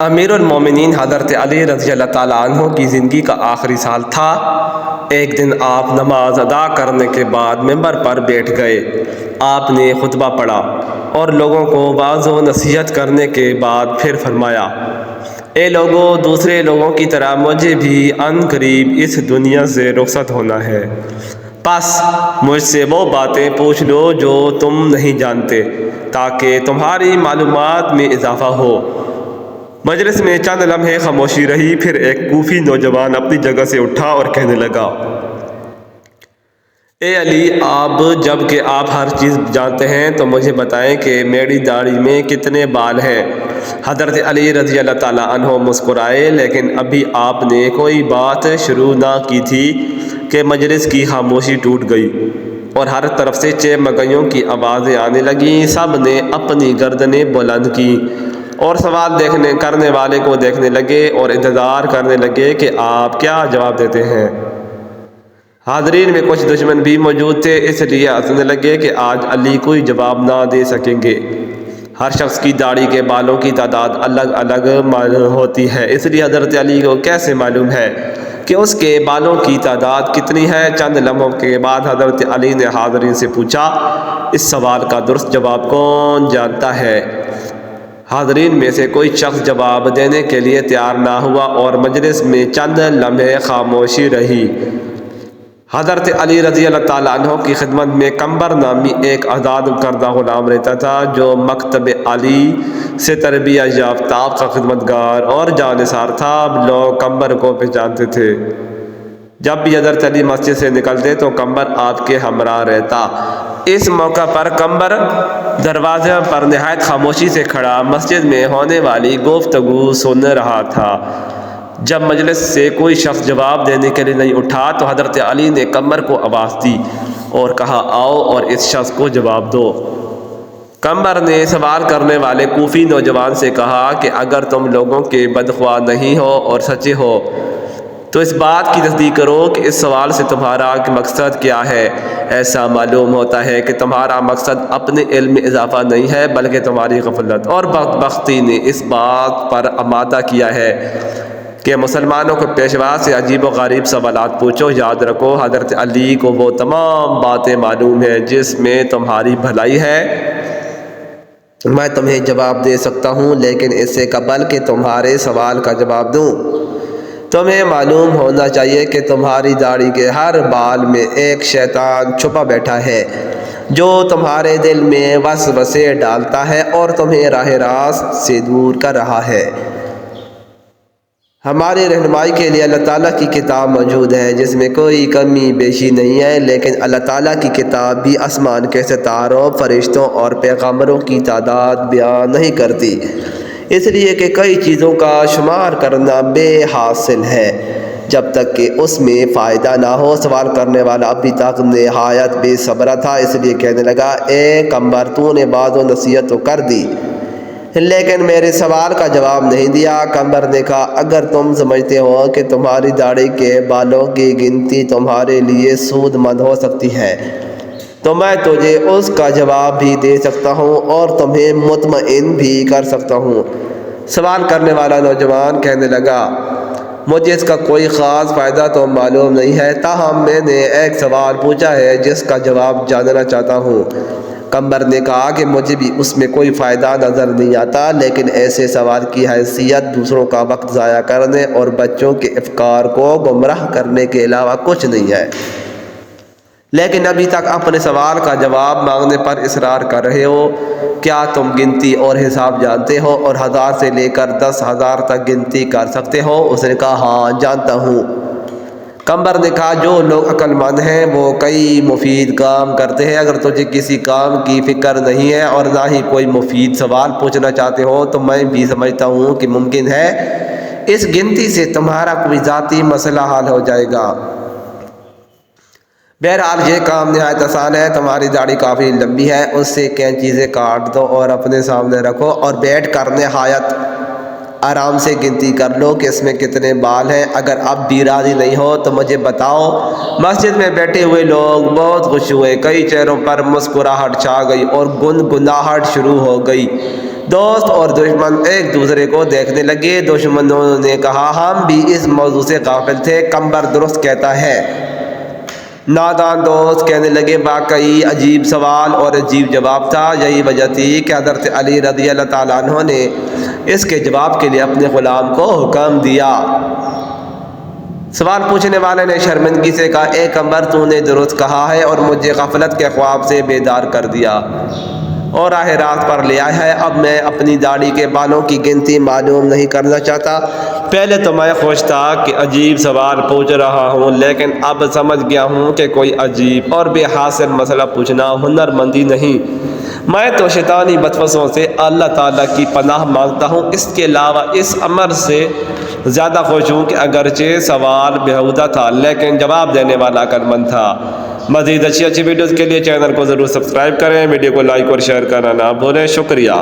امیر المومنین حضرت علی رضی اللہ تعالیٰ عنہ کی زندگی کا آخری سال تھا۔ ایک دن آپ نماز ادا کرنے کے بعد ممبر پر بیٹھ گئے۔ آپ نے خطبہ پڑھا اور لوگوں کو واعظ و نصیحت کرنے کے بعد پھر فرمایا، اے لوگوں، دوسرے لوگوں کی طرح مجھے بھی عن قریب اس دنیا سے رخصت ہونا ہے، پس مجھ سے وہ باتیں پوچھ لو جو تم نہیں جانتے تاکہ تمہاری معلومات میں اضافہ ہو۔ مجلس میں چند لمحے خاموشی رہی، پھر ایک کوفی نوجوان اپنی جگہ سے اٹھا اور کہنے لگا، اے علی، جب کہ آپ ہر چیز جانتے ہیں تو مجھے بتائیں کہ میری داڑھی میں کتنے بال ہیں؟ حضرت علی رضی اللہ تعالیٰ عنہ مسکرائے، لیکن ابھی آپ نے کوئی بات شروع نہ کی تھی کہ مجلس کی خاموشی ٹوٹ گئی اور ہر طرف سے چہمگائیوں کی آوازیں آنے لگیں۔ سب نے اپنی گردنیں بلند کی اور سوال کرنے والے کو دیکھنے لگے اور انتظار کرنے لگے کہ آپ کیا جواب دیتے ہیں۔ حاضرین میں کچھ دشمن بھی موجود تھے، اس لیے ہنسنے لگے کہ آج علی کوئی جواب نہ دے سکیں گے۔ ہر شخص کی داڑھی کے بالوں کی تعداد الگ الگ ہوتی ہے، اس لیے حضرت علی کو کیسے معلوم ہے کہ اس کے بالوں کی تعداد کتنی ہے؟ چند لمحوں کے بعد حضرت علی نے حاضرین سے پوچھا، اس سوال کا درست جواب کون جانتا ہے؟ حاضرین میں سے کوئی شخص جواب دینے کے لیے تیار نہ ہوا اور مجلس میں چند لمحے خاموشی رہی۔ حضرت علی رضی اللہ تعالیٰ عنہ کی خدمت میں قمبر نامی ایک آزاد کردہ غلام رہتا تھا، جو مکتب علی سے تربیت یافتہ کا خدمتگار اور جانثار تھا۔ لوگ قمبر کو پہچانتے تھے۔ جب بھی حضرت علی مسجد سے نکلتے تو قمبر آپ کے ہمراہ رہتا۔ اس موقع پر قمبر دروازے پر نہایت خاموشی سے کھڑا مسجد میں ہونے والی گفتگو سن رہا تھا۔ جب مجلس سے کوئی شخص جواب دینے کے لیے نہیں اٹھا تو حضرت علی نے قمبر کو آواز دی اور کہا، آؤ اور اس شخص کو جواب دو۔ قمبر نے سوال کرنے والے کوفی نوجوان سے کہا کہ اگر تم لوگوں کے بدخواہ نہیں ہو اور سچے ہو تو اس بات کی تصدیق کرو کہ اس سوال سے تمہارا مقصد کیا ہے۔ ایسا معلوم ہوتا ہے کہ تمہارا مقصد اپنے علم میں اضافہ نہیں ہے بلکہ تمہاری غفلت اور بدبختی نے اس بات پر آمادہ کیا ہے کہ مسلمانوں کو پیشوا سے عجیب و غریب سوالات پوچھو۔ یاد رکھو، حضرت علی کو وہ تمام باتیں معلوم ہیں جس میں تمہاری بھلائی ہے۔ میں تمہیں جواب دے سکتا ہوں، لیکن اس سے قبل کہ تمہارے سوال کا جواب دوں تمہیں معلوم ہونا چاہیے کہ تمہاری داڑھی کے ہر بال میں ایک شیطان چھپا بیٹھا ہے جو تمہارے دل میں وسوسے ڈالتا ہے اور تمہیں راہ راست سے دور کر رہا ہے۔ ہماری رہنمائی کے لیے اللہ تعالیٰ کی کتاب موجود ہے جس میں کوئی کمی بیشی نہیں ہے، لیکن اللہ تعالیٰ کی کتاب بھی آسمان کے ستاروں، فرشتوں اور پیغمبروں کی تعداد بیان نہیں کرتی، اس لیے کہ کئی چیزوں کا شمار کرنا بے حاصل ہے جب تک کہ اس میں فائدہ نہ ہو۔ سوال کرنے والا ابھی تک نہایت بے صبر تھا، اس لیے کہنے لگا، اے قمبر، تو نے بعض و نصیحت تو کر دی لیکن میرے سوال کا جواب نہیں دیا۔ قمبر نے کہا، اگر تم سمجھتے ہو کہ تمہاری داڑھی کے بالوں کی گنتی تمہارے لیے سود مند ہو سکتی ہے تو میں تجھے اس کا جواب بھی دے سکتا ہوں اور تمہیں مطمئن بھی کر سکتا ہوں۔ سوال کرنے والا نوجوان کہنے لگا، مجھے اس کا کوئی خاص فائدہ تو معلوم نہیں ہے، تاہم میں نے ایک سوال پوچھا ہے جس کا جواب جاننا چاہتا ہوں۔ قمبر نے کہا کہ مجھے بھی اس میں کوئی فائدہ نظر نہیں آتا، لیکن ایسے سوال کی حیثیت دوسروں کا وقت ضائع کرنے اور بچوں کے افکار کو گمراہ کرنے کے علاوہ کچھ نہیں ہے۔ لیکن ابھی تک اپنے سوال کا جواب مانگنے پر اصرار کر رہے ہو۔ کیا تم گنتی اور حساب جانتے ہو اور 1000 سے لے کر 10,000 تک گنتی کر سکتے ہو؟ اس نے کہا، ہاں جانتا ہوں۔ قمبر نے کہا، جو لوگ عقل مند ہیں وہ کئی مفید کام کرتے ہیں۔ اگر تجھے کسی کام کی فکر نہیں ہے اور نہ ہی کوئی مفید سوال پوچھنا چاہتے ہو تو میں بھی سمجھتا ہوں کہ ممکن ہے اس گنتی سے تمہارا کوئی ذاتی مسئلہ حل ہو جائے گا۔ بہرحال یہ کام نہایت آسان ہے۔ تمہاری داڑھی کافی لمبی ہے، اس سے کینچی سے کاٹ دو اور اپنے سامنے رکھو اور بیٹھ کر نہایت آرام سے گنتی کر لو کہ اس میں کتنے بال ہیں۔ اگر اب بھی راضی نہیں ہو تو مجھے بتاؤ۔ مسجد میں بیٹھے ہوئے لوگ بہت خوش ہوئے، کئی چہروں پر مسکراہٹ چھا گئی اور گنگناہٹ شروع ہو گئی۔ دوست اور دشمن ایک دوسرے کو دیکھنے لگے۔ دشمنوں نے کہا ہم بھی اس موضوع سے غافل تھے، قمر درست کہتا ہے۔ نادان دوست کہنے لگے واقعی عجیب سوال اور عجیب جواب تھا، یہی وجہ تھی کہ حضرت علی رضی اللہ تعالیٰ عنہ نے اس کے جواب کے لیے اپنے غلام کو حکم دیا۔ سوال پوچھنے والے نے شرمندگی سے کہا اے قمر تو نے درست کہا ہے اور مجھے غفلت کے خواب سے بیدار کر دیا اور راہ راست پر لے آیا ہے۔ اب میں اپنی داڑھی کے بالوں کی گنتی معلوم نہیں کرنا چاہتا۔ پہلے تو میں خوش تھا کہ عجیب سوال پوچھ رہا ہوں، لیکن اب سمجھ گیا ہوں کہ کوئی عجیب اور بے حاصل مسئلہ پوچھنا ہنرمندی نہیں۔ میں تو شیطانی وسوسوں سے اللہ تعالیٰ کی پناہ مانگتا ہوں۔ اس کے علاوہ اس امر سے زیادہ خوش ہوں کہ اگرچہ سوال بیہودہ تھا لیکن جواب دینے والا عقلمند تھا۔ مزید اچھی ویڈیوز کے لیے چینل کو ضرور سبسکرائب کریں، ویڈیو کو لائک اور شیئر کرنا نہ بھولیں۔ شکریہ۔